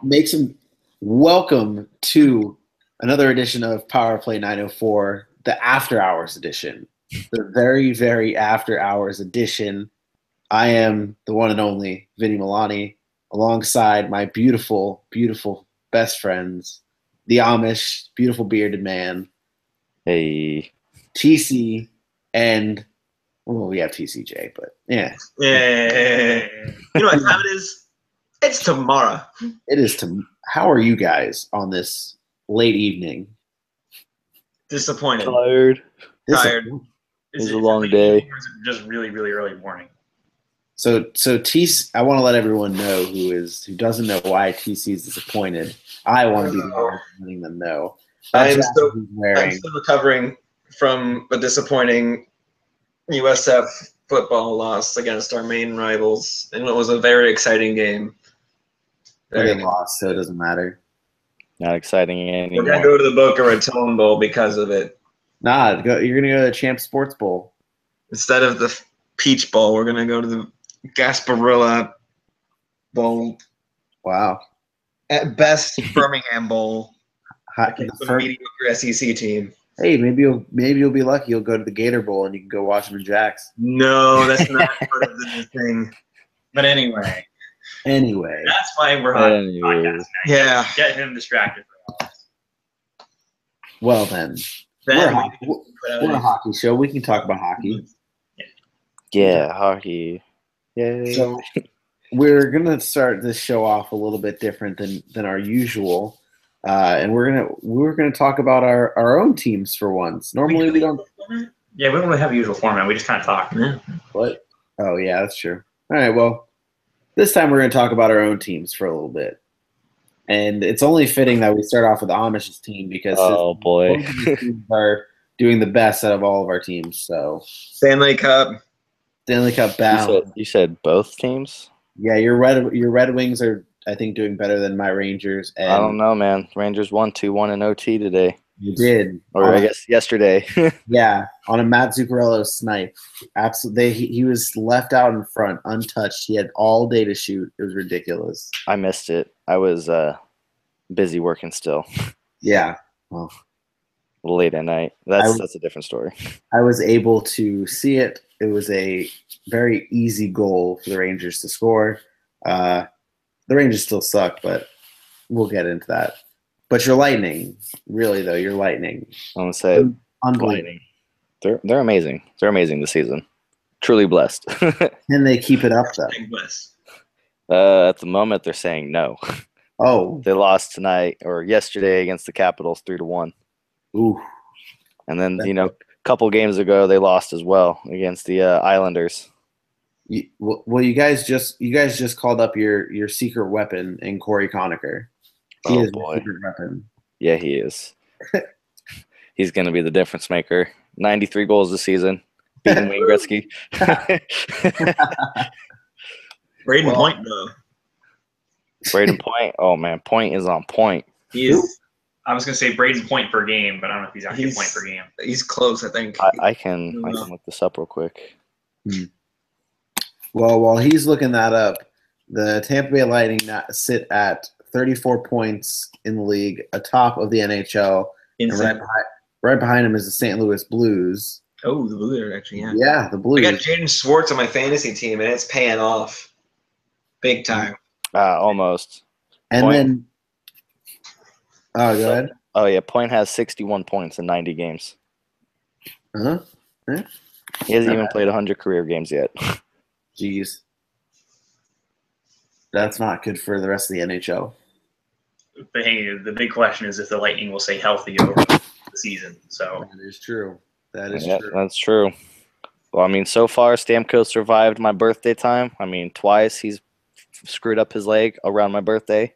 make some welcome to another edition of PowerPlay 904, the After Hours edition, the very, very After Hours edition. I am the one and only Vinny Milani, alongside my beautiful, beautiful best friends, the Amish, beautiful bearded man, Hey. TC, and well, we have TCJ, but yeah. Yeah. You know what time it is? It's tomorrow. It is how are you guys on this late evening? Disappointed. Tired. Tired. It was a long day. Or is it just really, really early morning? So TC, I want to let everyone know who doesn't know why TC is disappointed. I want to be the one letting them know. I'm still recovering from a disappointing USF football loss against our main rivals, and it was a very exciting game. They lost, so it doesn't matter. Not exciting anymore. We're gonna go to the Boca Raton Bowl because of it. Nah, you're gonna go to the Champ Sports Bowl instead of the Peach Bowl. We're gonna go to the Gasparilla Bowl. Wow. At best, Birmingham Bowl. The mediocre SEC team. Hey, maybe you'll be lucky. You'll go to the Gator Bowl and you can go watch them in Jacks. No, that's not part of the thing. But anyway, that's why we're on the podcast now. Yeah, get him distracted for all this. Well then, we're a hockey show. We can talk about hockey. Yeah, hockey. Yay. So we're gonna start this show off a little bit different than our usual. And we're gonna talk about our own teams for once. Normally we don't. Yeah, we don't really have a usual format. We just kind of talk. Yeah. What? Oh yeah, that's true. All right. Well, this time we're gonna talk about our own teams for a little bit, and it's only fitting that we start off with Amish's team because boy, both of these teams are doing the best out of all of our teams. So Stanley Cup bound. You said both teams? Yeah, your Red Wings are, I think, doing better than my Rangers. And I don't know, man. Rangers won 2-1 in OT today. You did. Or I guess yesterday. Yeah, on a Matt Zuccarello snipe. Absolutely. He was left out in front, untouched. He had all day to shoot. It was ridiculous. I missed it. I was busy working still. Yeah. Well, late at night. That's a different story. I was able to see it. It was a very easy goal for the Rangers to score. The Rangers still suck, but we'll get into that. But you're Lightning, really though. You're Lightning. I'm gonna say unbelievable. They're amazing. They're amazing this season. Truly blessed. Can they keep it up though? At the moment, they're saying no. Oh, they lost tonight or yesterday against the Capitals 3-1. Ooh. And then a couple games ago they lost as well against the Islanders. Well, you guys just called up your secret weapon in Corey Conacher. He is a secret weapon. Yeah, he is. He's going to be the difference maker. 93 goals this season, beating Wayne Gretzky. Braden Point, though. Braden Point? Oh, man. Point is on point. He is. I was going to say Braden Point per game, but I don't know if he's actually a point per game. He's close, I think. I can look this up real quick. Well, while he's looking that up, the Tampa Bay Lightning sit at 34 points in the league, atop of the NHL. And right behind him is the St. Louis Blues. Oh, the Blues are actually, yeah. Yeah, the Blues. I got Jaden Schwartz on my fantasy team, and it's paying off big time. Almost. And then – oh, go ahead. Oh, yeah. Point has 61 points in 90 games. Uh-huh. Yeah. He hasn't even played 100 career games yet. Jeez. That's not good for the rest of the NHL. But hey, the big question is if the Lightning will stay healthy over the season. So that is true. True. That's true. Well, I mean, so far Stamkos survived my birthday time. I mean, twice he's screwed up his leg around my birthday.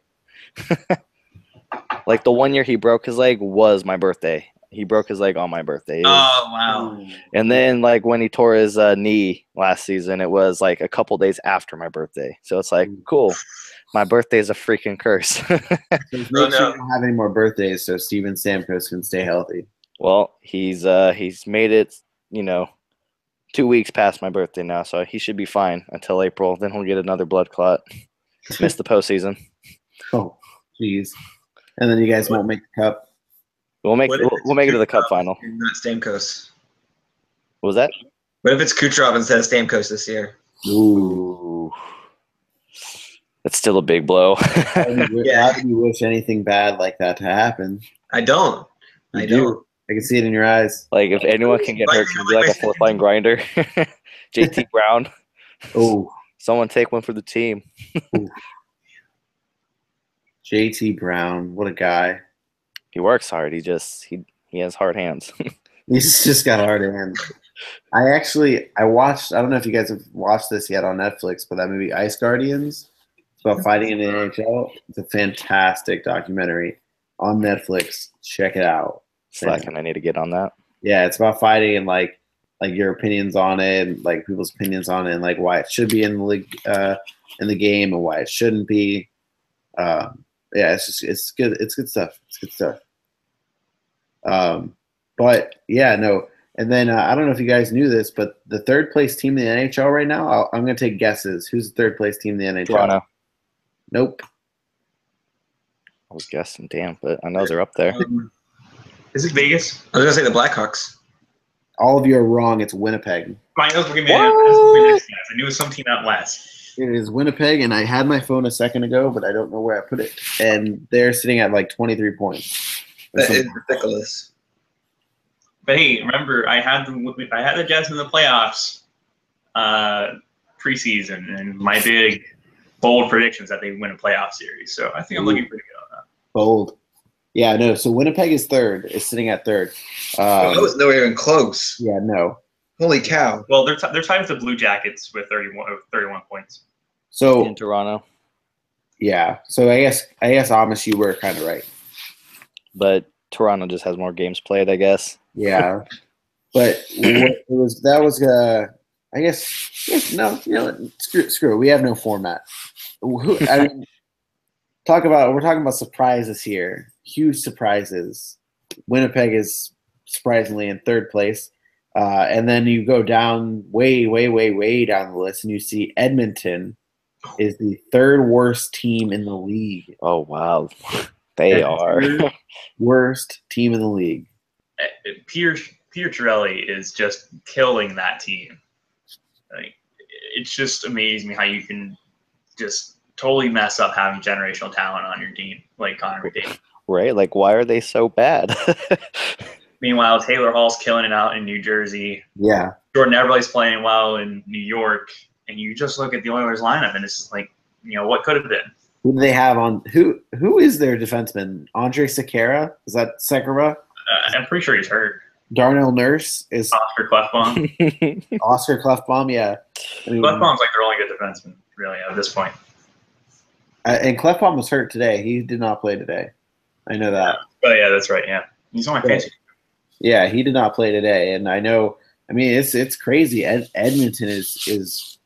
Like the one year he broke his leg was my birthday. He broke his leg on my birthday. Oh, wow. And then, like, when he tore his knee last season, it was, like, a couple days after my birthday. So it's like, cool. My birthday is a freaking curse. Make sure you don't have any more birthdays so Steven Stamkos can stay healthy. Well, he's made it, 2 weeks past my birthday now, so he should be fine until April. Then he'll get another blood clot. Miss the postseason. Oh, Jeez. And then you guys won't make the cup. We'll make it to the cup final. Not Stamkos. What was that? What if it's Kucherov instead of Stamkos this year? Ooh. That's still a big blow. Why would you wish anything bad like that to happen? I don't. I don't. I can see it in your eyes. Like, if anyone can get hurt, can be like a fourth-line grinder. JT Brown. Oh. Someone take one for the team. JT Brown, what a guy. He works hard. He has hard hands. He's just got hard hands. I watched, I don't know if you guys have watched this yet on Netflix, but that movie Ice Guardians. It's about fighting in the NHL. It's a fantastic documentary on Netflix. Check it out. Slacking, I need to get on that. Yeah, it's about fighting and like your opinions on it, and like people's opinions on it, and like why it should be in the league, in the game, and why it shouldn't be. Yeah, it's good. It's good stuff. It's good stuff. But yeah, no. And then I don't know if you guys knew this, but the third place team in the NHL right now, I'm going to take guesses. Who's the third place team in the NHL? Toronto. Nope. I was guessing, damn, but I know they're up there. Is it Vegas? I was gonna say the Blackhawks. All of you are wrong. It's Winnipeg. I knew it was some team out west. It is Winnipeg, and I had my phone a second ago, but I don't know where I put it. And they're sitting at like 23 points. That is ridiculous. But hey, remember, I had the Jets in the playoffs preseason, and my big bold predictions that they win a playoff series. So I think I'm looking pretty good on that. Bold. Yeah, no. So Winnipeg is third. Is sitting at third. That was nowhere even close. Yeah, no. Holy cow! Well, they're tied with the Blue Jackets with 31 points. So in Toronto. Yeah. So I guess Amish, you were kind of right. But Toronto just has more games played, I guess. Yeah. But I guess no. You know what? Screw it. We have no format. I mean, we're talking about surprises here. Huge surprises. Winnipeg is surprisingly in third place. And then you go down way down the list, and you see Edmonton is the third worst team in the league. Oh, wow. They are. Worst team in the league. Pierre Chiarelli is just killing that team. Like, it's just amazing how you can just totally mess up having generational talent on your team, like Connor McDavid. Right? Like, why are they so bad? Meanwhile, Taylor Hall's killing it out in New Jersey. Yeah. Jordan Eberle's playing well in New York. And you just look at the Oilers lineup, and it's just like, what could have been? Who do they have on? Who is their defenseman? Andre Sekera? Is that Sekera? I'm pretty sure he's hurt. Darnell Nurse is Oscar Klefbom. Oscar Klefbom, yeah. I mean, Klefbom's like their only good defenseman, really, at this point. And Klefbom was hurt today. He did not play today. I know that. Oh yeah, that's right. Yeah, he's on my fantasy. Yeah, he did not play today, and I know. I mean, it's crazy. Edmonton is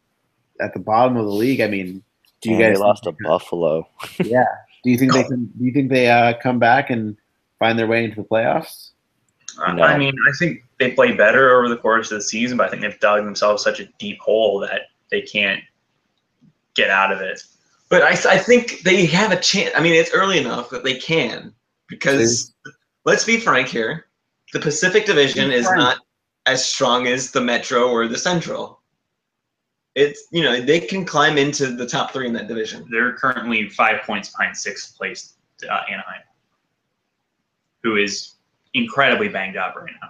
at the bottom of the league. I mean, do you guys? They lost to Buffalo. Yeah. Do you think they can? Do you think they come back and find their way into the playoffs? No. I mean, I think they play better over the course of the season, but I think they've dug themselves such a deep hole that they can't get out of it. But I think they have a chance. I mean, it's early enough that they can, because let's be frank here, the Pacific Division is not as strong as the Metro or the Central. It's, they can climb into the top 3 in that division. They're currently 5 points behind 6th place Anaheim, who is incredibly banged up right now.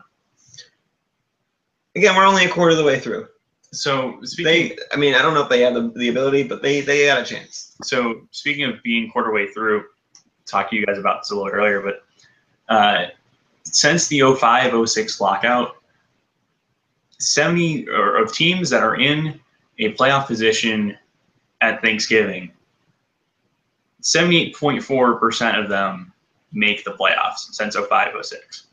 Again, we're only a quarter of the way through. So I don't know if they have the ability, but they got a chance. So speaking of being quarter way through, talked to you guys about this a little earlier, but since the 05-06 lockout, 70 of teams that are in a playoff position at Thanksgiving, 78.4% of them make the playoffs since 05-06.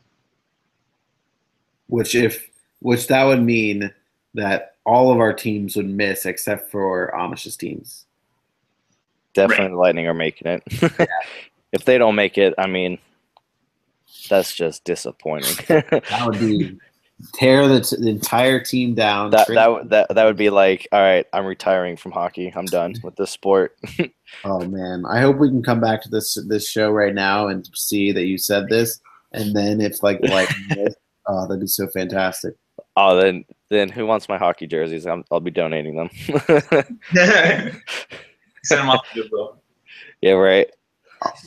Which that would mean that all of our teams would miss except for Amish's teams. Definitely the Lightning are making it. Yeah. If they don't make it, I mean, that's just disappointing. That would be Tear the entire team down. That would be like, all right, I'm retiring from hockey. I'm done with this sport. Oh man, I hope we can come back to this show right now and see that you said this, and then it's like oh, that'd be so fantastic. Oh, then who wants my hockey jerseys? I'll be donating them. Send them off to Goodwill. Yeah, right.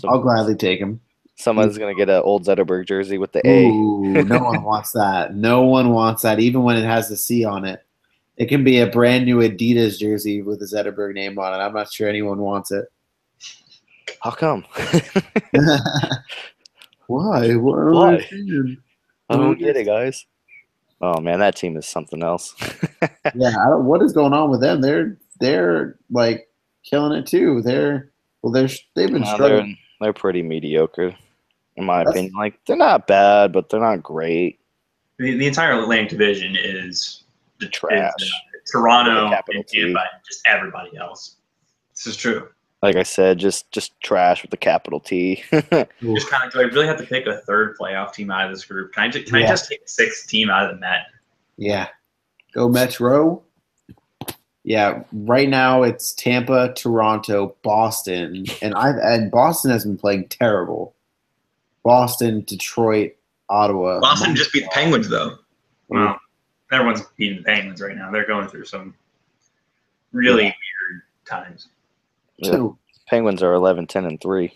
I'll gladly take them. Someone's gonna get an old Zetterberg jersey with the Ooh, A. No one wants that. No one wants that, even when it has the C on it. It can be a brand new Adidas jersey with the Zetterberg name on it. I'm not sure anyone wants it. How come? Why? Why? I don't get it, guys. Oh man, that team is something else. Yeah, what is going on with them? They're like killing it too. They've been struggling. They're pretty mediocre, in my opinion. Like they're not bad, but they're not great. The entire Atlantic Division is the Trash. Toronto Capital and T. Tampa and just everybody else. This is true. Like I said, just trash with the capital T. Just kind of, do I really have to pick a third playoff team out of this group? Can I just take a sixth team out of the Met? Yeah. Go Metro. Yeah, right now it's Tampa, Toronto, Boston, and Boston has been playing terrible. Boston, Detroit, Ottawa. Boston just beat the Penguins though. Well, everyone's beating the Penguins right now. They're going through some really weird times. Yeah. Penguins are 11-10-3.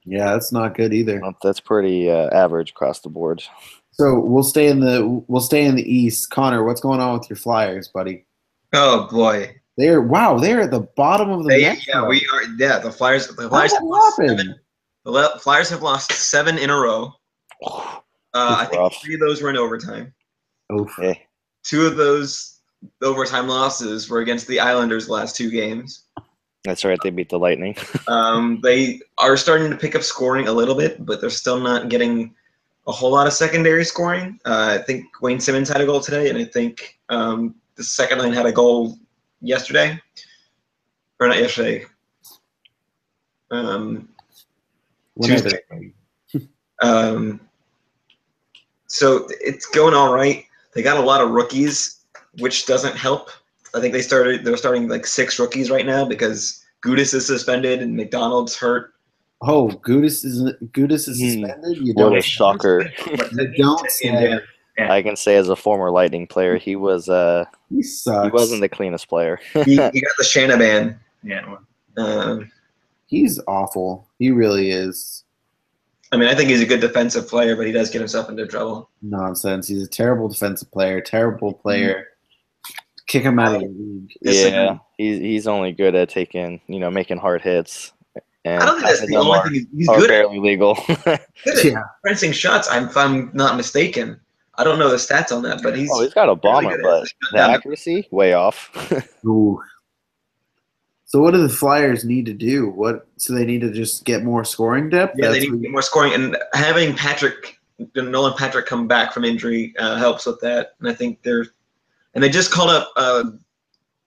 Yeah, that's not good either. That's pretty average across the board. So we'll stay in the East. Connor, what's going on with your Flyers, buddy? Oh boy, They're at the bottom of the Metro. Yeah, we are. Yeah, the Flyers. The Flyers How have lost happened? 7. The Flyers have lost 7 in a row. I think rough. 3 of those were in overtime. Okay. 2 of those overtime losses were against the Islanders' last 2 games. That's right. They beat the Lightning. They are starting to pick up scoring a little bit, but they're still not getting a whole lot of secondary scoring. I think Wayne Simmons had a goal today, and I think the second line had a goal yesterday. Or not yesterday. Tuesday. So it's going all right. They got a lot of rookies, which doesn't help. I think they're starting like 6 rookies right now because Gudis is suspended and McDonald's hurt. Oh, Gudis is suspended? You What don't a shocker. You don't say. I can say as a former Lightning player, he was He sucks. he wasn't the cleanest player. He got the Shanna ban. Yeah. He's awful. He really is. I mean, I think he's a good defensive player, but he does get himself into trouble. Nonsense. He's a terrible defensive player. Terrible player. Kick him out of the league. Yeah, he's only good at making hard hits. And I don't think that's the only thing he's good at. Barely legal. Good at fencing shots, if I'm not mistaken. I don't know the stats on that, but he's got a bomber, really but the accuracy way off. Ooh. So what do the Flyers need to do? So they need to just get more scoring depth? Yeah, they need to get more scoring, and having Nolan Patrick come back from injury helps with that. And I think they just called up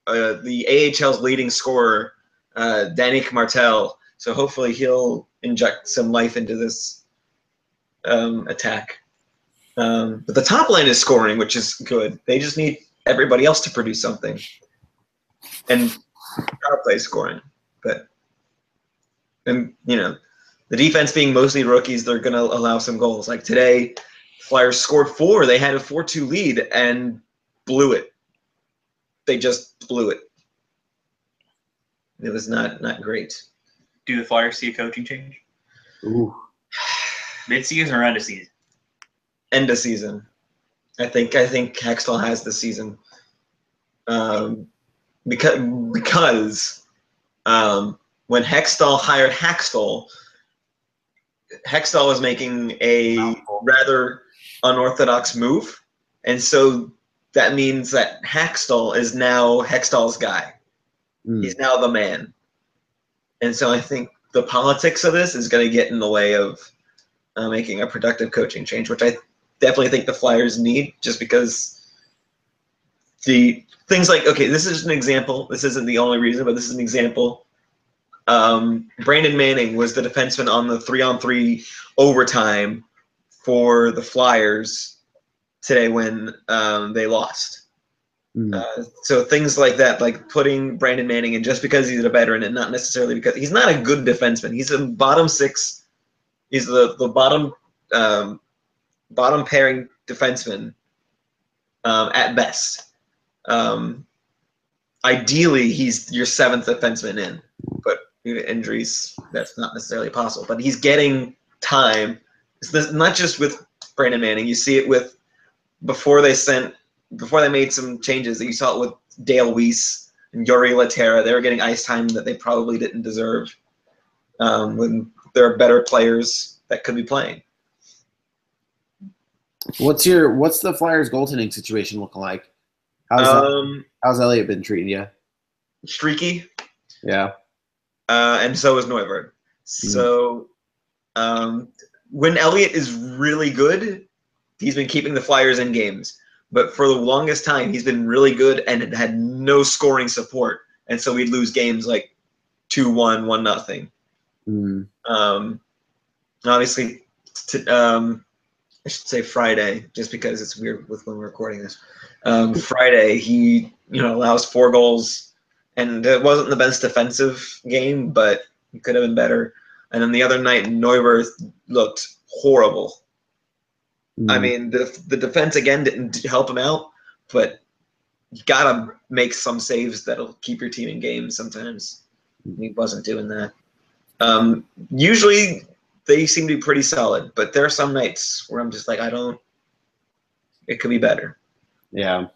the AHL's leading scorer, Danik Martel. So hopefully he'll inject some life into this attack. But the top line is scoring, which is good. They just need everybody else to produce something. And power play scoring. The defense being mostly rookies, they're going to allow some goals. Like today, Flyers scored 4. They had a 4-2 lead and blew it. They just blew it. It was not great. Do the Flyers see a coaching change? Ooh. Mid-season or end of season? End of season. I think Hextall has the season. Because when Hextall hired Hextall was making a rather unorthodox move, and so that means that Hextall is now Hextall's guy. He's now the man. And so I think the politics of this is going to get in the way of making a productive coaching change, which I definitely think the Flyers need, just because the things like, okay, this is an example. This isn't the only reason, but this is an example. Brandon Manning was the defenseman on the 3-on-3 overtime for the Flyers today when they lost. So things like that, like putting Brandon Manning in just because he's a veteran and not necessarily because he's not a good defenseman. He's a bottom six. He's the bottom pairing defenseman at best. Ideally, he's your seventh defenseman in, but due to injuries, that's not necessarily possible. But he's getting time. It's not just with Brandon Manning. You see it with before they made some changes. You saw it with Dale Weiss and Yuri Laterra. They were getting ice time that they probably didn't deserve when there are better players that could be playing. What's the Flyers goaltending situation looking like? How's Elliott been treating you? Streaky. Yeah. And so is Neuberg. So when Elliott is really good, he's been keeping the Flyers in games. But for the longest time, he's been really good and had no scoring support. And so we'd lose games like 2-1, 1-0. Obviously, I should say Friday, just because it's weird with when we're recording this. Friday, he allows 4 goals, and it wasn't the best defensive game, but he could have been better. And then the other night, Neuberg looked horrible. I mean, the defense again didn't help him out, but you gotta make some saves that'll keep your team in games. Sometimes he wasn't doing that. Usually they seem to be pretty solid, but there are some nights where I'm just like, it could be better. Yeah.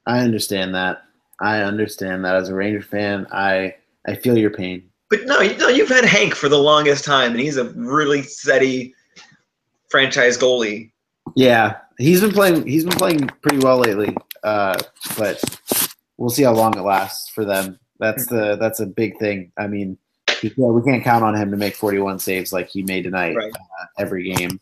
I understand that. As a Ranger fan, I feel your pain. But no, you've had Hank for the longest time, and he's a really steady franchise goalie. Yeah, he's been playing pretty well lately. But we'll see how long it lasts for them. That's a big thing. I mean, we can't count on him to make 41 saves like he made tonight, right. Every game.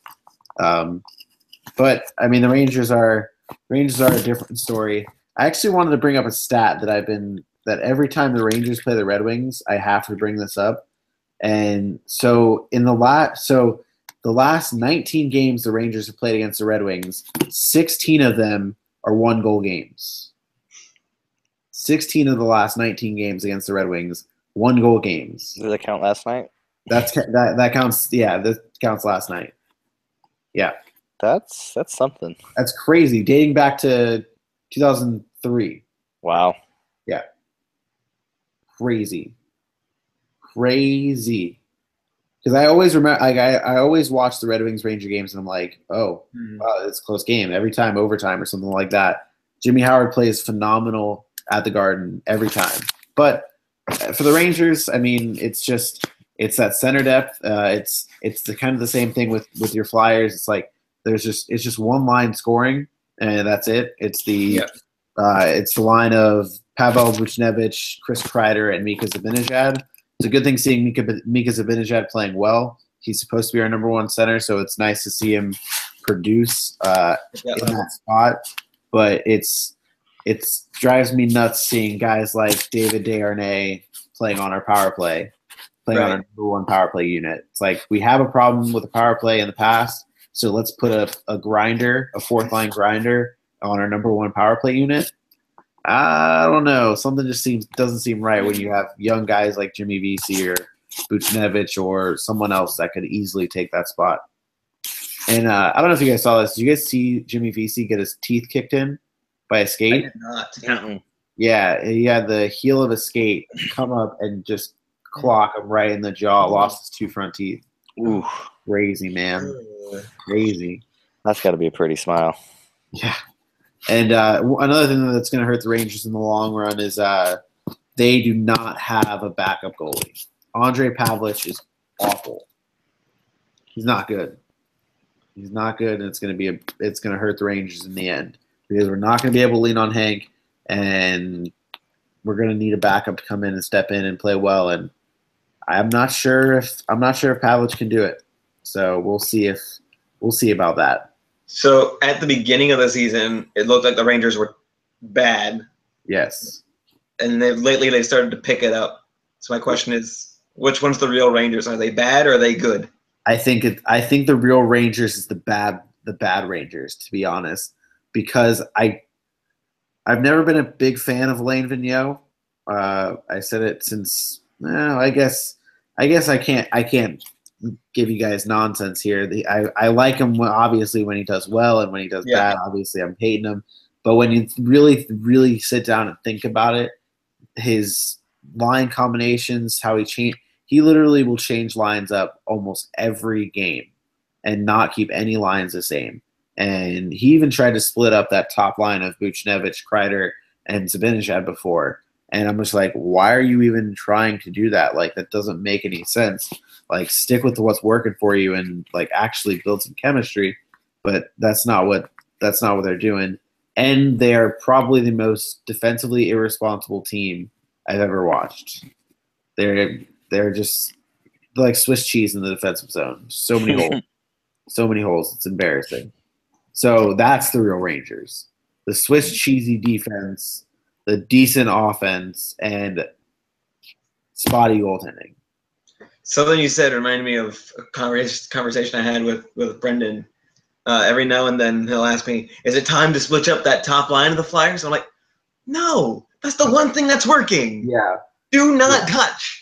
But I mean, the Rangers are a different story. I actually wanted to bring up a stat that every time the Rangers play the Red Wings, I have to bring this up. And so the last 19 games the Rangers have played against the Red Wings, 16 of them are 1-goal games. 16 of the last 19 games against the Red Wings, 1-goal games. Does that count last night? That counts. Yeah, that counts last night. Yeah, that's something. That's crazy. Dating back to 2003. Wow. Yeah. Crazy. Because I always remember, I always watch the Red Wings Ranger games, and I'm like, wow, it's a close game every time, overtime or something like that. Jimmy Howard plays phenomenal at the Garden every time. But for the Rangers, I mean, it's that center depth. It's the kind of the same thing with your Flyers. It's like it's just one line scoring, and that's it. It's the line of Pavel Buchnevich, Chris Kreider, and Mika Zibanejad. It's a good thing seeing Mika Zibanejad playing well. He's supposed to be our number 1 center, so it's nice to see him produce in that spot. But it drives me nuts seeing guys like David Desharnais playing on our power play, on our number 1 power play unit. It's like we have a problem with the power play in the past, so let's put a grinder, a 4th-line grinder, on our number 1 power play unit. I don't know. Something just doesn't seem right when you have young guys like Jimmy Vesey or Buchnevich or someone else that could easily take that spot. And I don't know if you guys saw this. Did you guys see Jimmy Vesey get his teeth kicked in by a skate? I did not. No. Yeah, he had the heel of a skate come up and just clock him right in the jaw. Lost his 2 front teeth. Ooh, crazy, man. Crazy. That's got to be a pretty smile. Yeah. And another thing that's going to hurt the Rangers in the long run is they do not have a backup goalie. Andre Pavlich is awful. He's not good. And it's going to hurt the Rangers in the end because we're not going to be able to lean on Hank, and we're going to need a backup to come in and step in and play well. And I'm not sure if Pavlich can do it. So we'll see about that. So at the beginning of the season, it looked like the Rangers were bad. Yes. And lately they've started to pick it up. So my question is, which one's the real Rangers? Are they bad or are they good? I think the real Rangers is the bad the bad Rangers, to be honest, because I've never been a big fan of Lane Vigneault. I said it since. Well, I guess I can't give you guys nonsense here. I like him obviously when he does well, and when he does bad, obviously I'm hating him. But when you really sit down and think about it, his line combinations, how he literally will change lines up almost every game and not keep any lines the same. And he even tried to split up that top line of Buchnevich, Kreider, and Zibanejad before. And I'm just like, why are you even trying to do that? Like, that doesn't make any sense. Like, stick with what's working for you and like actually build some chemistry. But that's not what they're doing. And they are probably the most defensively irresponsible team I've ever watched. They're just like Swiss cheese in the defensive zone. So many holes. So many holes. It's embarrassing. So that's the real Rangers. The Swiss cheesy defense, the decent offense, and spotty goaltending. Something you said reminded me of a conversation I had with Brendan. Every now and then he'll ask me, is it time to switch up that top line of the Flyers? I'm like, no, that's the one thing that's working. Yeah. Do not touch.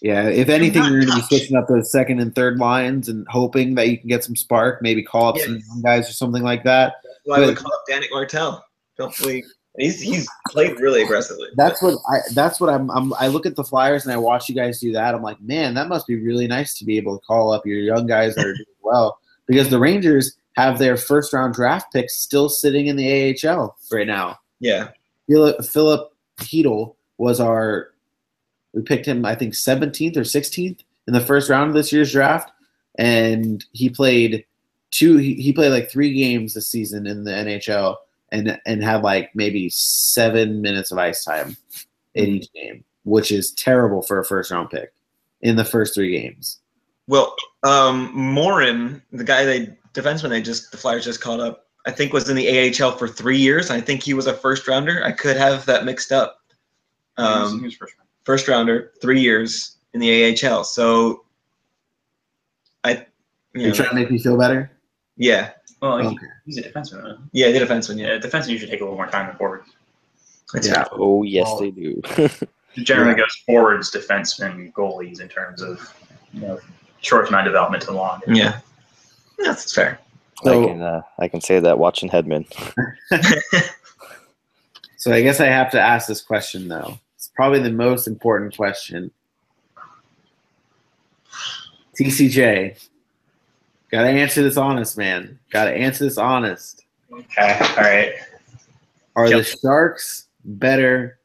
Yeah, if anything, you're going to be switching up those second and third lines and hoping that you can get some spark, maybe call up some young guys or something like that. That's why I would call up Danik Martel. Hopefully, he's played really aggressively. That's what I look at the Flyers and I watch you guys do that. I'm like, man, that must be really nice to be able to call up your young guys that are doing well, because the Rangers have their first round draft picks still sitting in the AHL right now. Yeah, Philip Hedl was we picked him, I think, 17th or 16th in the first round of this year's draft, and he played like 3 games this season in the NHL and had like maybe 7 minutes of ice time in each game, which is terrible for a first round pick in the first 3 games. Well, Morin, the defenseman the Flyers just called up, I think was in the AHL for 3 years. I think he was a first rounder. I could have that mixed up. He was First rounder, 3 years in the AHL. So, You're trying to make me feel better? Yeah. Well, he's a defenseman. Huh? Yeah, the defenseman. Yeah, defenseman usually take a little more time than forwards. Yeah. Oh, yes, they do. It generally goes forwards, defensemen, goalies in terms of short amount of development to long. Yeah, that's fair. So, I can say that watching Hedman. So I guess I have to ask this question though. It's probably the most important question. TCJ, gotta answer this honest, man. Gotta answer this honest. Okay, all right. Are the Sharks better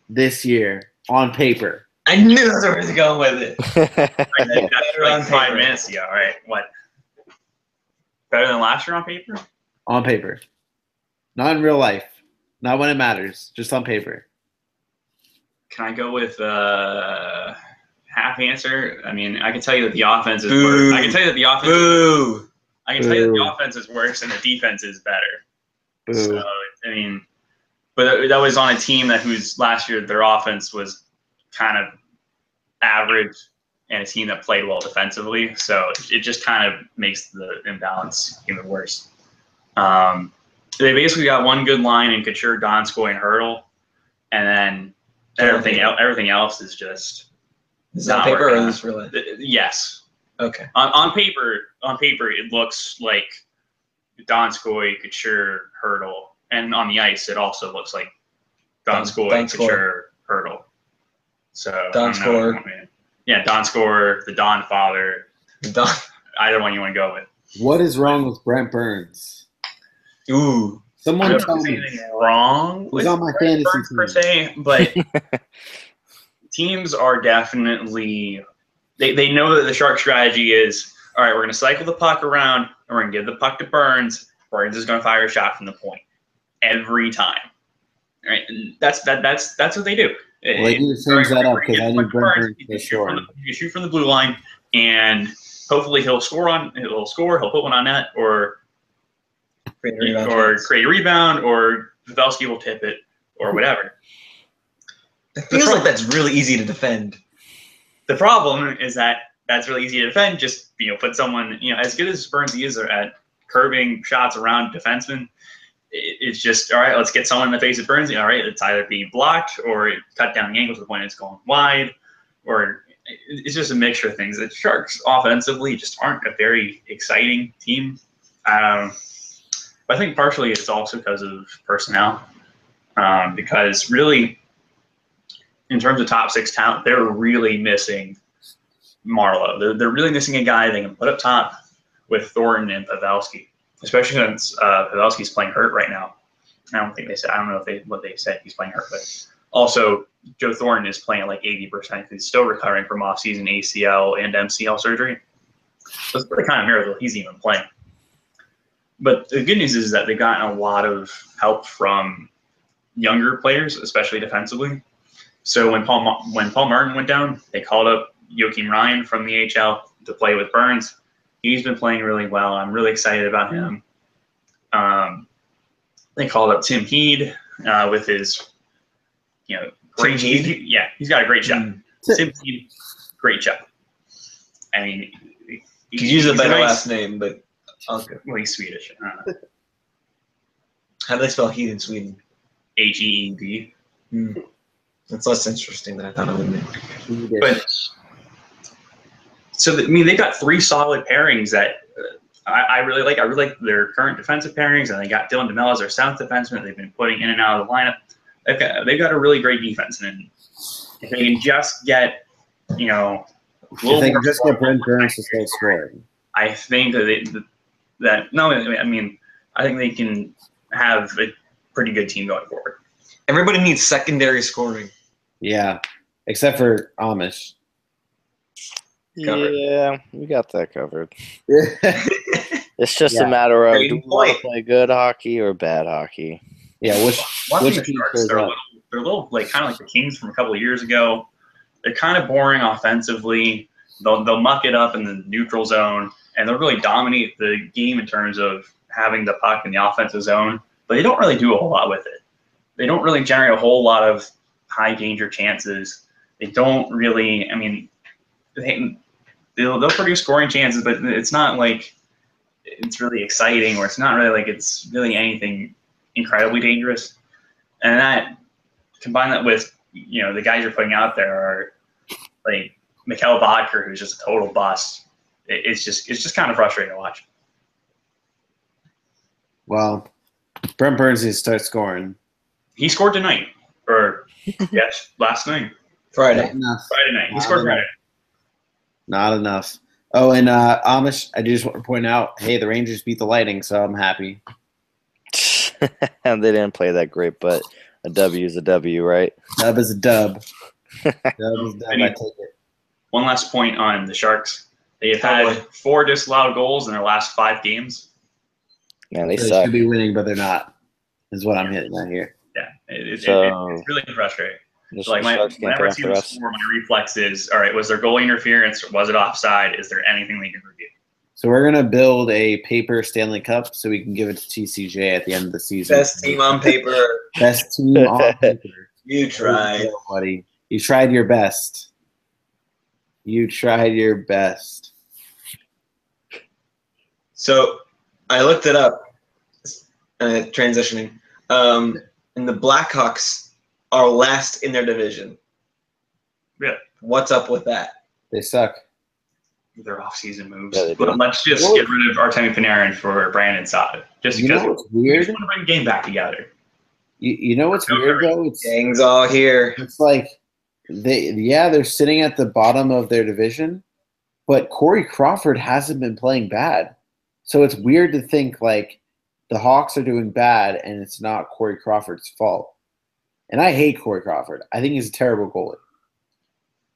this year on paper? I knew that's where he was going with it. Like 5 minutes ago. All right, what? Better than last year on paper? On paper. Not in real life. Not when it matters. Just on paper. Can I go with half answer? I mean, I can tell you that the offense is worse. I can tell you that the offense. Boo. I can tell you that the offense is worse and the defense is better. Boo. So I mean, but that was on a team whose last year their offense was kind of average, and a team that played well defensively. So it just kind of makes the imbalance even worse. They basically got one good line in Couture, Donskoy, and Hurdle, and then everything else is just. Is that on paper or is this real life? Yes. Okay. On paper, it looks like Donskoy, Couture, Hurdle, and on the ice it also looks like Donskoy, Couture, Hurdle. So Donskoy. Yeah, Donskoy, the Don father. Either one you want to go with. What is wrong with Brent Burns? Ooh. Someone tell me. Wrong with on my fantasy Burns team per se, but teams are definitely they know that the Shark strategy is, all right, we're going to cycle the puck around and we're going to give the puck to Burns. Burns is going to fire a shot from the point every time. All right, and that's what they do. Well, they need to change that up because I need Brent Burns to score. You shoot from the blue line, and hopefully he'll score. He'll put one on net, or create a rebound, or Pavelski will tip it, or whatever. It feels like that's really easy to defend. The problem is that that's really easy to defend. Just put someone as good as Burns is at curving shots around defensemen. It's just, all right, let's get someone in the face of Bernsey. All right, it's either being blocked or cut down the angle to the point it's going wide, or it's just a mixture of things. The Sharks offensively just aren't a very exciting team. But I think partially it's also because of personnel. Because really, in terms of top six talent, they're really missing Marlowe. They're really missing a guy they can put up top with Thornton and Pavelski, especially since Pavelski's playing hurt right now. I don't know what they said he's playing hurt, but also Joe Thornton is playing at like 80%. He's still recovering from off-season ACL and MCL surgery. So it's really kind of miracle he's even playing. But the good news is that they've gotten a lot of help from younger players, especially defensively. So when Paul Martin went down, they called up Joakim Ryan from the AHL to play with Burns. He's been playing really well. I'm really excited about him. They called up Tim Heed with his, great. He's got a great shot. Tim Heed, great shot. I mean, you could use a better last name, but okay. Well, he's Swedish. How do they spell Heed in Sweden? Heed. That's less interesting than I thought it would be. But so they got three solid pairings that I really like. I really like their current defensive pairings, and they got Dylan DeMello as their seventh defenseman. They've been putting in and out of the lineup. They've got a really great defense, and if they can just get if they can just get Brent Burns to start scoring, I think I think they can have a pretty good team going forward. Everybody needs secondary scoring. Yeah, except for Amish. Covered. Yeah, we got that covered. It's just a matter of do we want to play good hockey or bad hockey. Yeah, which team they're a little like kind of like the Kings from a couple of years ago. They're kind of boring offensively. They'll muck it up in the neutral zone, and they'll really dominate the game in terms of having the puck in the offensive zone. But they don't really do a whole lot with it. They don't really generate a whole lot of high danger chances. They don't really. I mean, they'll produce scoring chances, but it's not like it's really exciting, or it's not really like it's really anything incredibly dangerous. And that, combine that with, the guys you're putting out there are like Mikhail Bodker, who's just a total bust. It's just kind of frustrating to watch. Well, Brent Burns needs to start scoring. He scored tonight, or yes, last night. Friday night. He scored Friday. Not enough. Oh, and Amish, I just want to point out, hey, the Rangers beat the Lightning, so I'm happy. And they didn't play that great, but a W is a W, right? Dub is a dub. Dub is a dub. I take it. One last point on the Sharks. They've had 4 disallowed goals in their last 5 games. Man, they so suck. They should be winning, but they're not, is what I'm hitting at here. Yeah, it's really frustrating. So like whenever I see the score, my reflex is, all right, was there goal interference? Was it offside? Is there anything they can review? So we're going to build a paper Stanley Cup so we can give it to TCJ at the end of the season. Best team on paper. Best team on paper. You tried. Buddy. You tried your best. You tried your best. So I looked it up, transitioning. And the Blackhawks are last in their division. Yeah. What's up with that? They suck. Their off-season moves. Yeah, but let's just get rid of Artemi Panarin for Brandon Saad. Just because we just want to bring the game back together. You know what's weird, though? Gang's all here. It's like they're sitting at the bottom of their division, but Corey Crawford hasn't been playing bad. So it's weird to think like the Hawks are doing bad and it's not Corey Crawford's fault. And I hate Corey Crawford. I think he's a terrible goalie.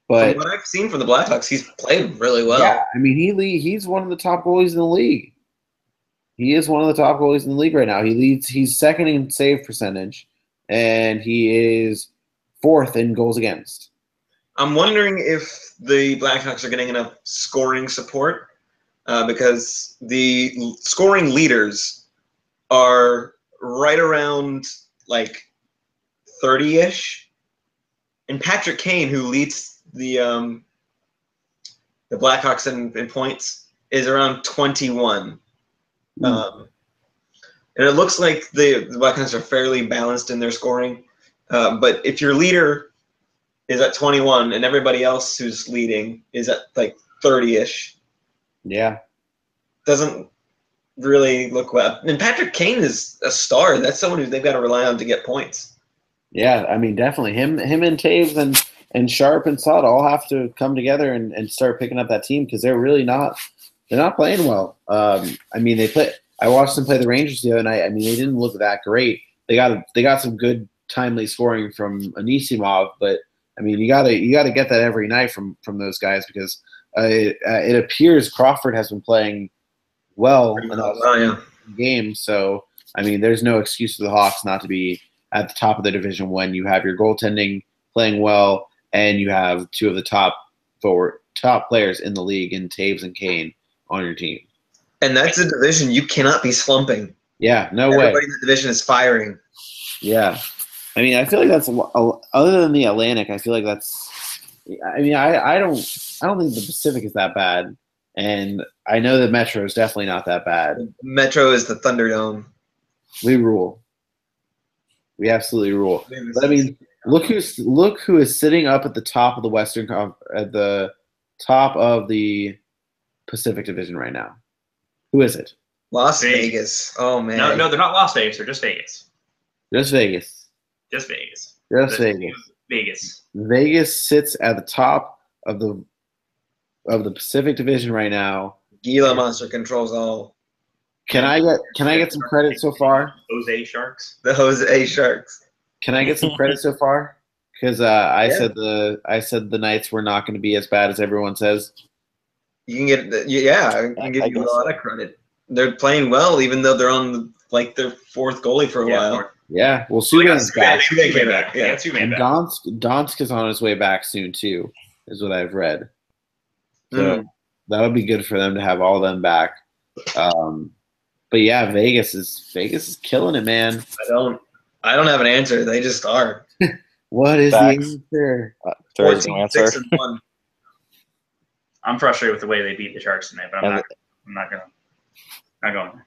But from what I've seen from the Blackhawks, he's played really well. Yeah, I mean, he's one of the top goalies in the league. He is one of the top goalies in the league right now. He's second in save percentage, and he is 4th in goals against. I'm wondering if the Blackhawks are getting enough scoring support because the scoring leaders are right around like 30-ish, and Patrick Kane, who leads the Blackhawks in points, is around 21. And it looks like the Buccaneers are fairly balanced in their scoring. But if your leader is at 21 and everybody else who's leading is at like 30-ish, doesn't really look well. And Patrick Kane is a star. That's someone who they've got to rely on to get points. Yeah, I mean, definitely him and Taves and Sharp and Sod all have to come together and start picking up that team because they're really not playing well. I mean, I watched them play the Rangers the other night. I mean, they didn't look that great. They got some good timely scoring from Anisimov, but I mean, you gotta get that every night from those guys because it appears Crawford has been playing well in the game. So I mean, there's no excuse for the Hawks not to be at the top of the division when you have your goaltending playing well and you have two of the top players in the league in Taves and Kane on your team. And that's a division you cannot be slumping. Yeah, no way. Everybody in the division is firing. Yeah. I mean, I feel like that's other than the Atlantic. I feel like that's. I mean, I don't think the Pacific is that bad, and I know the Metro is definitely not that bad. Metro is the Thunderdome. We rule. We absolutely rule. But I mean, look who is sitting up at the top of the at the top of the Pacific Division right now. Who is it? Las Vegas. Oh man. No, they're not Las Vegas. They're just Vegas. Just Vegas. Just Vegas. Just Vegas. Vegas. Vegas sits at the top of the Pacific Division right now. Gila Monster controls all. Can I get some credit so far? Jose Sharks. The Jose Sharks. Can I get some credit so far? Because I said the Knights were not going to be as bad as everyone says. You can get I can give you a lot of credit. They're playing well, even though they're on their fourth goalie for a while. Yeah, well, Subban's back. Subban came back. Yeah, Subban back. Donsk is on his way back soon too, is what I've read. So that'll be good for them to have all of them back. But yeah, Vegas is killing it, man. I don't have an answer. They just are. What is Facts. the answer? There is no answer. 14-6-1. I'm frustrated with the way they beat the Sharks tonight, but I'm not going there.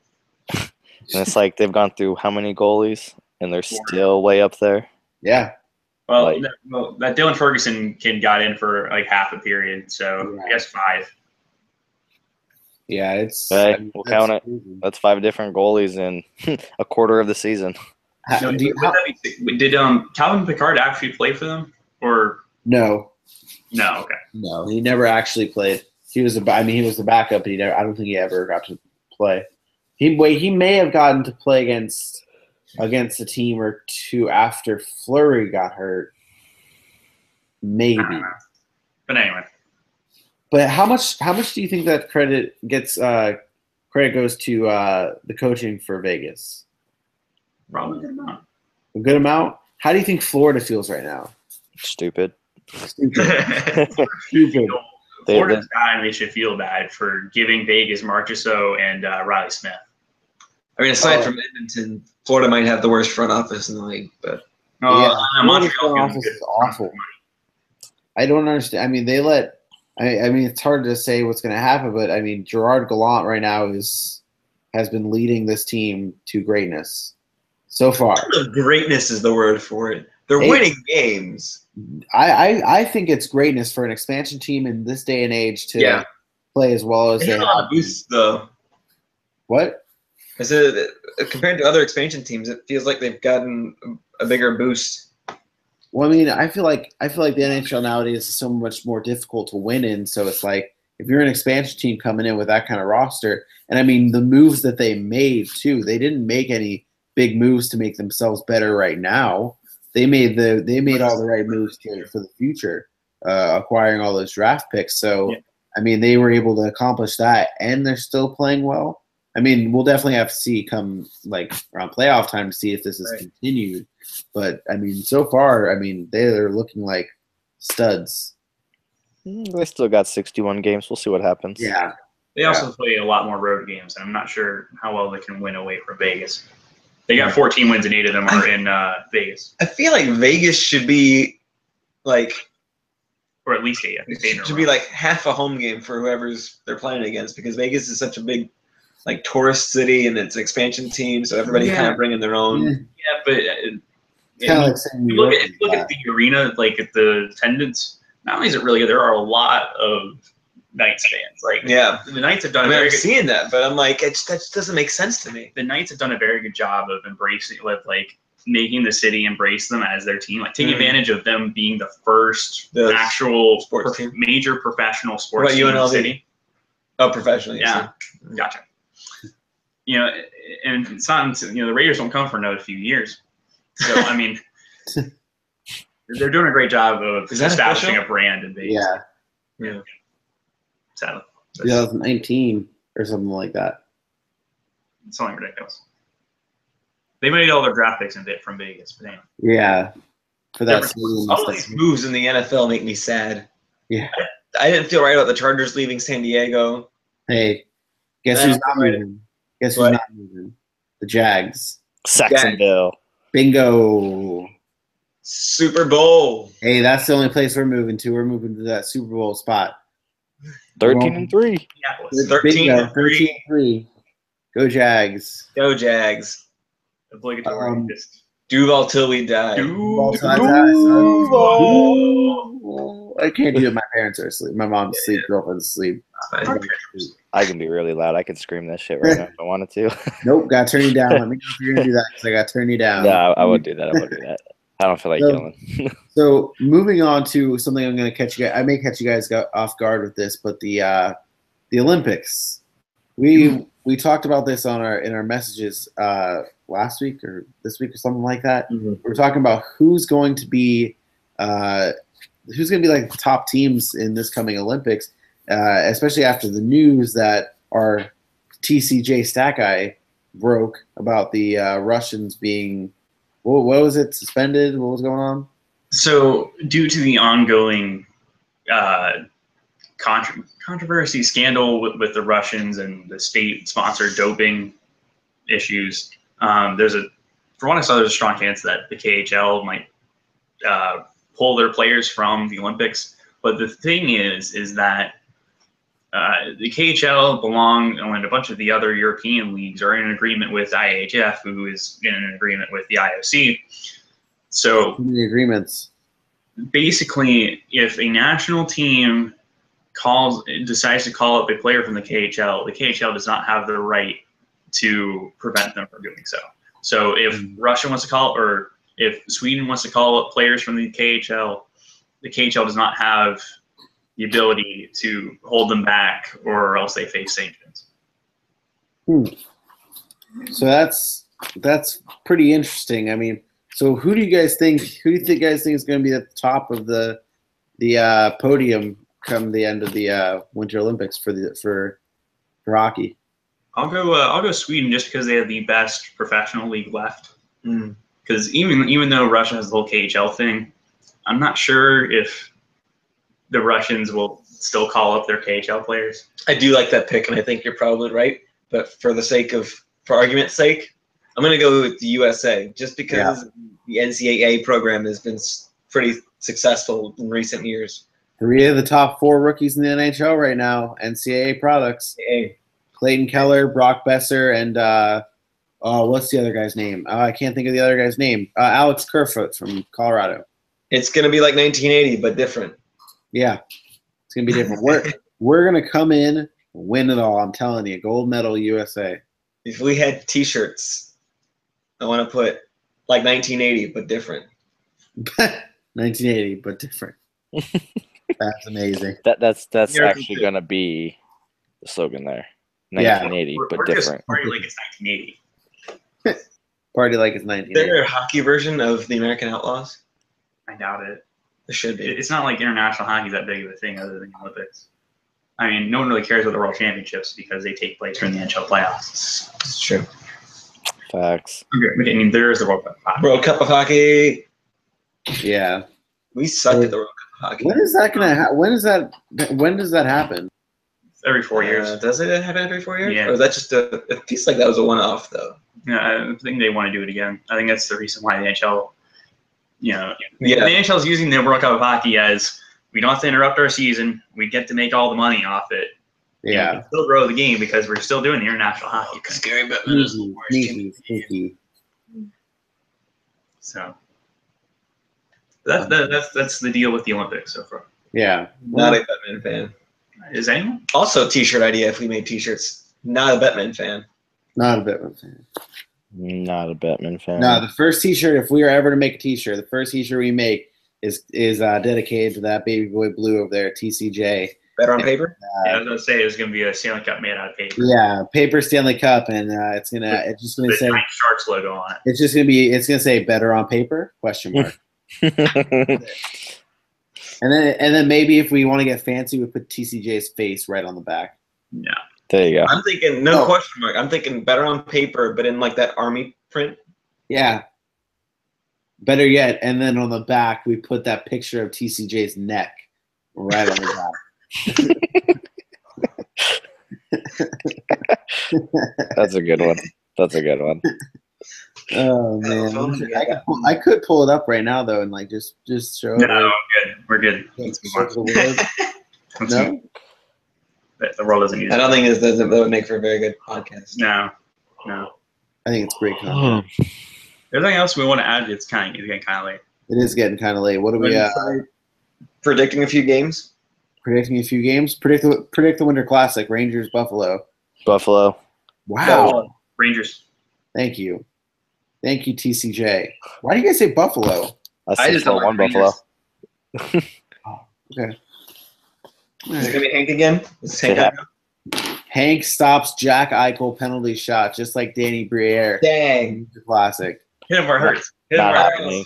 And it's like they've gone through how many goalies, and they're still way up there. Yeah. Well, that Dylan Ferguson kid got in for like half a period, so I guess 5. Yeah, it's. Hey, we'll count it. That's 5 different goalies in a quarter of the season. Did Calvin Pickard actually play for them, or no? No, okay. No, he never actually played. He was the backup, but I don't think he ever got to play. He may have gotten to play against a team or two after Fleury got hurt. Maybe. But anyway. But how much do you think that credit goes to the coaching for Vegas? Probably a good amount. A good amount? How do you think Florida feels right now? Stupid. Stupid. Florida's time they should feel bad for giving Vegas Marchessault and Riley Smith. I mean, aside from Edmonton, Florida might have the worst front office in the league, but Florida's front office is awful. I don't understand. I mean, I mean, it's hard to say what's going to happen, but I mean, Gerard Gallant right now has been leading this team to greatness so far. Greatness is the word for it. They're winning games. I think it's greatness for an expansion team in this day and age to play as well as they have. Boost, though. What? I said compared to other expansion teams, it feels like they've gotten a bigger boost. Well, I mean, I feel like the NHL nowadays is so much more difficult to win in. So it's like if you're an expansion team coming in with that kind of roster, and I mean the moves that they made too, they didn't make any big moves to make themselves better right now. They made all the right moves for the future, acquiring all those draft picks. So I mean, they were able to accomplish that, and they're still playing well. I mean, we'll definitely have to see come like around playoff time to see if this is continued. But I mean, so far, I mean, they're looking like studs. They still got 61 games. We'll see what happens. Yeah. They also play a lot more road games, and I'm not sure how well they can win away from Vegas. They got 14 wins, and 8 of them are in Vegas. I feel like Vegas should be like, or at least 8. It should be like half a home game for whoever's they're playing against, because Vegas is such a big like tourist city and it's an expansion team, so everybody kind of bringing their own. Yeah, but Kind of like saying New York. look at the arena, like at the attendance. Not only is it really good, there are a lot of Knights fans. Like, the Knights have done. I'm seeing that, but I'm like, that doesn't make sense to me. The Knights have done a very good job of embracing, like making the city embrace them as their team, like taking advantage of them being the first actual sports team. Major professional sports team in the city. Oh, professional. Yeah, gotcha. You know, and it's not, the Raiders won't come for another few years. So I mean, they're doing a great job of establishing a brand in Vegas. Yeah. Sadly. 2019 or something like that. It's something ridiculous. They made all their draft picks from Vegas, but anyway. Yeah. For that all these moves in the NFL make me sad. Yeah. I didn't feel right about the Chargers leaving San Diego. Hey, guess who's not moving? Guess who's not moving? The Jags. Saxonville. Bingo. Super Bowl. Hey, that's the only place we're moving to. We're moving to that Super Bowl spot. 13-3. Yeah, 13-3. Go Jags. Go Jags. Obligatory. Duval till we die. Duval. I can't do it. My parents are asleep. My mom's asleep. Girlfriend's asleep. I can be really loud. I could scream this shit right now if I wanted to. Nope, gotta turn you down. Let me know if you're gonna do that because I gotta turn you down. No, I would do that. I don't feel like yelling. So moving on to something I'm gonna catch you guys. I may catch you guys off guard with this, but the Olympics. We talked about this in our messages last week or this week or something like that. Mm-hmm. We're talking about who's going to be like the top teams in this coming Olympics, especially after the news that our TCJ stat guy broke about the Russians being what was it, suspended? What was going on? So due to the ongoing controversy scandal with the Russians and the state-sponsored doping issues, from what I saw, there's a strong chance that the KHL might pull their players from the Olympics. But the thing is that the KHL and a bunch of the other European leagues are in agreement with IHF, who is in an agreement with the IOC. So the agreements. Basically, if a national team decides to call up a player from the KHL does not have the right to prevent them from doing so. So if Russia wants to call, or if Sweden wants to call up players from the KHL does not have the ability to hold them back, or else they face sanctions. So that's pretty interesting. I mean, so who do you guys think is going to be at the top of the podium come the end of the Winter Olympics for hockey? I'll go Sweden just because they have the best professional league left. Because even though Russia has the whole KHL thing, I'm not sure if the Russians will still call up their KHL players. I do like that pick, and I think you're probably right. But for argument's sake, I'm going to go with the USA, just because the NCAA program has been pretty successful in recent years. 3 of the top 4 rookies in the NHL right now, NCAA products. Clayton Keller, Brock Besser, and what's the other guy's name? I can't think of the other guy's name. Alex Kerfoot from Colorado. It's going to be like 1980, but different. Yeah, it's going to be different. We're going to come in, win it all. I'm telling you, gold medal USA. If we had T-shirts, I want to put like 1980, but different. 1980, but different. That's amazing. That's actually going to be the slogan there. 1980, but different. Just party like it's 1980. Party like it's 1980. Is there a hockey version of the American Outlaws? I doubt it. There should be. It's not like international hockey is that big of a thing other than the Olympics. I mean, no one really cares about the World Championships because they take place during the NHL playoffs. It's true. Facts. Okay, I mean, there is the World Cup of Hockey. World Cup of Hockey. Yeah. We suck at the World Cup of Hockey. When is that gonna happen? When does that happen? Every 4 years. Does it happen every 4 years? Yeah. Or is that just it feels like that was a one-off, though. Yeah, I think they want to do it again. I think that's the reason why the NHL, the NHL is using the World Cup of Hockey as we don't have to interrupt our season. We get to make all the money off it. You know, we can still grow the game because we're still doing the international hockey thing. Scary Batman is the worst team. Sneaky. So that's the deal with the Olympics so far. Yeah. Not a Batman fan. Is anyone? Also, t-shirt idea if we made t-shirts. Not a Batman fan. Not a Batman fan. Not a Batman fan. No, the first T-shirt, if we were ever to make a T-shirt, the first T-shirt we make is dedicated to that baby boy blue over there, TCJ. Better on paper? Yeah, I was gonna say it's gonna be a Stanley Cup made out of paper. Yeah, paper Stanley Cup, and it's just gonna say giant Sharks logo on it. It's gonna say better on paper ? And then maybe if we want to get fancy, we put TCJ's face right on the back. Yeah. There you go. I'm thinking question mark. I'm thinking better on paper, but in like that army print. Yeah. Better yet, and then on the back we put that picture of TCJ's neck right on the back. That's a good one. Oh man, I could pull it up right now though, and like just show it. No, we're good. Let's move on. No, the world doesn't use it. I don't think that would make for a very good podcast. No. I think it's great content. Anything else we want to add? It's getting kind of late. It is getting kind of late. What do we? Predicting a few games. Predicting a few games. Predict the Winter Classic. Rangers, Buffalo. Buffalo. Wow. Rangers. Thank you, TCJ. Why do you guys say Buffalo? I just don't want Buffalo. Okay. Is it gonna be Hank again? Is Hank out? Hank stops Jack Eichel penalty shot, just like Danny Briere. Dang. Classic. Hit him where it hurts. Not happening.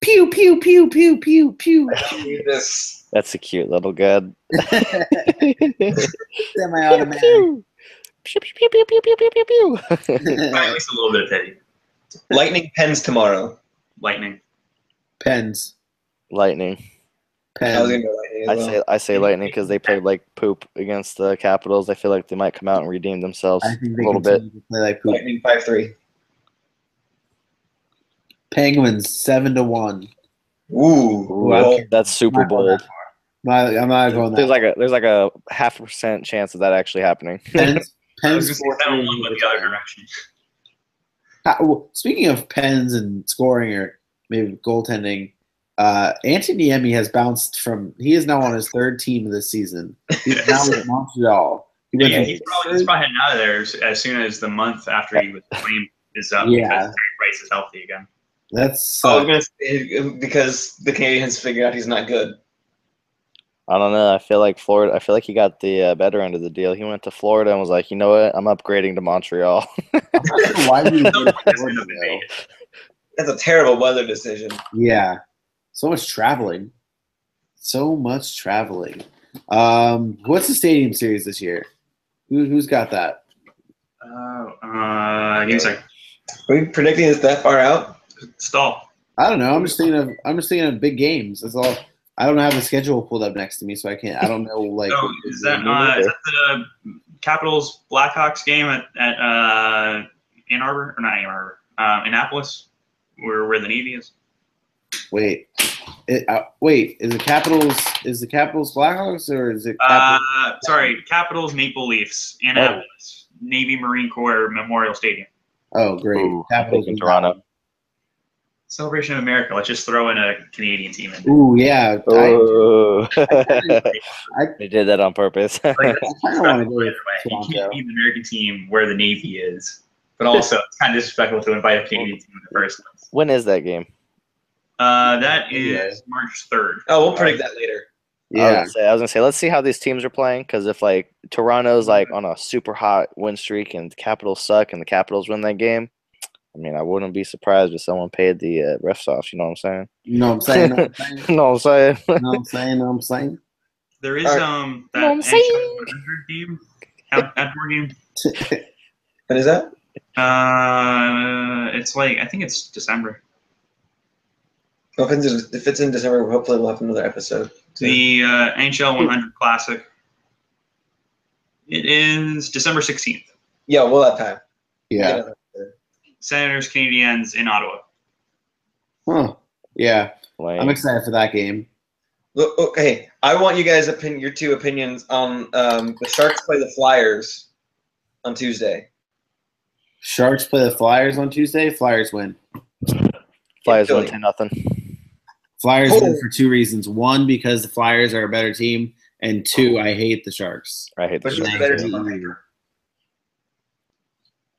Pew, pew, pew, pew, pew, pew. Jesus. That's a cute little gun. Semi-automatic. Pew, pew, pew, pew, pew, pew, pew, pew. At least a little bit of pity. Lightning Pens tomorrow. Lightning. Pens. Lightning. I was Pens. gonna go Lightning as well. I say Lightning because they played like poop against the Capitals. I feel like they might come out and redeem themselves I think a they little bit. continue to play like poop. Lightning 5-3. Penguins 7-1. Ooh. That's super bold. I'm not going that. There's like a 0.5% chance of that actually happening. Pens. I was Pens. just going to went the other direction. Speaking of Pens and scoring or maybe goaltending, Anthony Niemi has bounced from. He is now on his third team of this season. He's now with Montreal. He's probably heading out of there as soon as the month after he was claimed is up because Terry Price is healthy again. That's I was gonna say, because the Canadians figured out he's not good. I don't know. I feel like he got the better end of the deal. He went to Florida and was like, you know what? I'm upgrading to Montreal. I'm not sure why we did Florida, though. That's a terrible weather decision. Yeah, so much traveling. What's the Stadium Series this year? Who's got that? Give me a second. Are we predicting it's that far out? Stall. I don't know. I'm just thinking of big games. That's all. I don't have the schedule pulled up next to me, so I can't. I don't know. Like, So is that the Capitals Blackhawks game at Ann Arbor or not Ann Arbor? Annapolis, where the Navy is. wait, is the Capitals Blackhawks or is it? Capitals Maple Leafs, Annapolis, Navy Marine Corps Memorial Stadium. Oh, great! Ooh, Capitals in Toronto. Celebration of America. Let's just throw in a Canadian team in. Ooh, yeah. Oh. I They did that on purpose. Like, that's I wanna go with you Toronto. can't be the American team where the Navy is, but also it's kind of disrespectful to invite a Canadian team in the first place. When is that game? That is March 3rd. Oh, we'll predict that later. Yeah. I was gonna say let's see how these teams are playing, because if like Toronto's like on a super hot win streak and the Capitals suck and the Capitals win that game, I mean I wouldn't be surprised if someone paid the refs off. You know what I'm saying? You know what I'm saying? know what I'm saying? There is All that I'm NHL saying. 100 game, outdoor game. When is that? It's like I think it's December. Well, if it's in December, hopefully we'll have another episode. The NHL 100 Classic. It is December 16th. Yeah, we'll have time. Yeah. Senators Canadiens in Ottawa. Huh. Yeah. Lame. I'm excited for that game. Look, okay, I want you guys' your two opinions on the Sharks play the Flyers on Tuesday. Sharks play the Flyers on Tuesday. Flyers win. Flyers win 10-0. Flyers win for two reasons. One, because the Flyers are a better team, and two, I hate the Sharks. I hate the But who's Sharks. the better team on paper?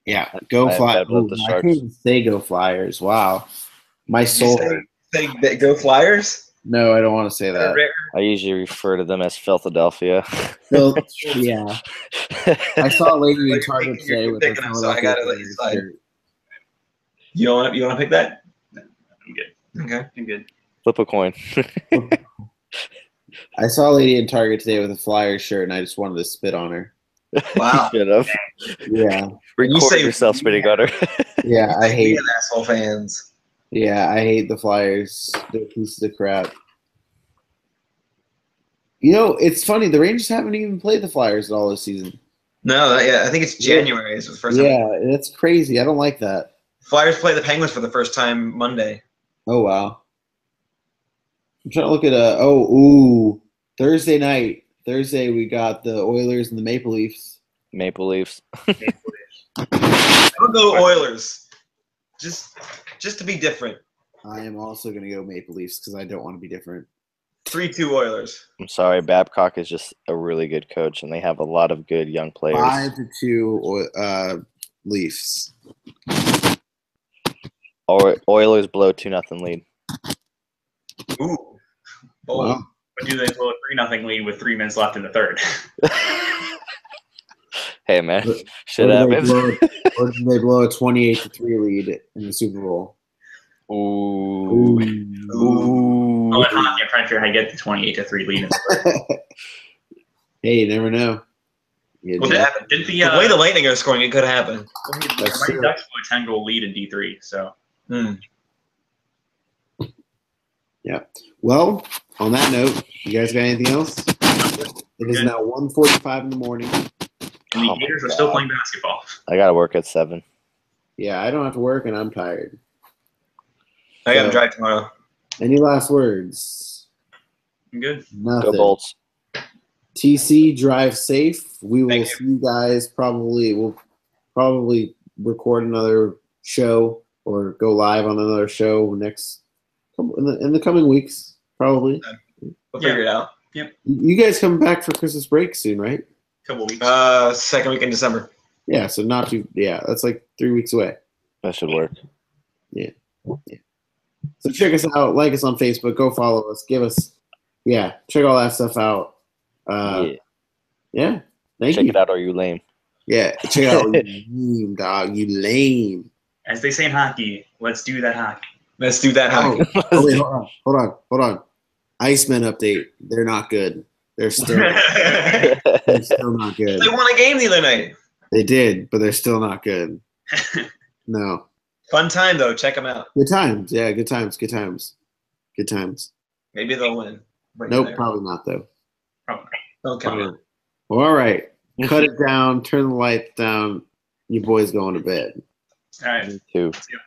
Yeah, go I Flyers. bet about the I Sharks. can't even say go Flyers. Wow, my soul. Say go Flyers? No, I don't want to say that. I usually refer to them as Philadelphia. Phil, yeah, I saw a lady in Target today You're with a picking them, so I Philadelphia gotta let you Flyers slide. shirt. You want to pick that? I'm good. Okay. I'm good. Flip a coin. I saw a lady in Target today with a Flyers shirt, and I just wanted to spit on her. Wow. Should have. Yeah, You Record say- yourself spitting on her. yeah, I We hate. have asshole fans. Yeah, I hate the Flyers. They're pieces of crap. You know, it's funny. The Rangers haven't even played the Flyers at all this season. No, yeah, I think it's January is the first time. Yeah, that's crazy. I don't like that. Flyers play the Penguins for the first time Monday. Oh wow. I'm trying to look at Thursday night. Thursday we got the Oilers and the Maple Leafs. Maple Leafs. I'll go Oilers. Just to be different. I am also going to go Maple Leafs because I don't want to be different. 3-2 Oilers. I'm sorry, Babcock is just a really good coach, and they have a lot of good young players. 5-2 Leafs. Oilers blow 2-0 lead. Ooh. Bold. Wow. But do they blow a 3-0 lead with 3 minutes left in the third? Hey man, But- shit Or do happens. they blow a 28-3 lead in the Super Bowl? Ooh. Ooh. Oh, in hockey, I'm trying to figure out how to get the 28-3 lead in the third. Hey, you never know. You Well, know. that- Didn't The way the Lightning are scoring, it could happen. That's Mighty true. Ducks blew a 10-goal lead in D3, so Hmm. Well, on that note, you guys got anything else? It is now 1:45 in the morning. and the Oh my Gators are still God. playing basketball. I gotta work at 7. Yeah, I don't have to work and I'm tired. I got to So- drive tomorrow. Any last words? I'm good. Go Nothing. Bolts. TC, drive safe. We will Thank you. see you guys probably. We'll probably record another show or go live on another show in the coming weeks. Probably. We'll figure it out. You guys come back for Christmas break soon, right? Couple weeks. Second week in December. Yeah, so not too. Yeah, that's like 3 weeks away. That should work. So check us out, like us on Facebook, go follow us, check all that stuff out. Yeah, thank Check you. it out, or you lame. Yeah, check it out. You lame, dog. You lame. As they say in hockey, let's do that hockey. Let's do that hockey. Wait, hold on. Iceman update. They're not good. They're still not good. They won a game the other night. They did, but they're still not good. No. Fun time, though. Check them out. Good times. Yeah, good times. Good times. Good times. Maybe they'll win. Bring it Nope, there. probably not though. Probably. Don't count it. Well, all right. Cut it down. Turn the lights down. You boys going to bed. All right. Me too. See ya.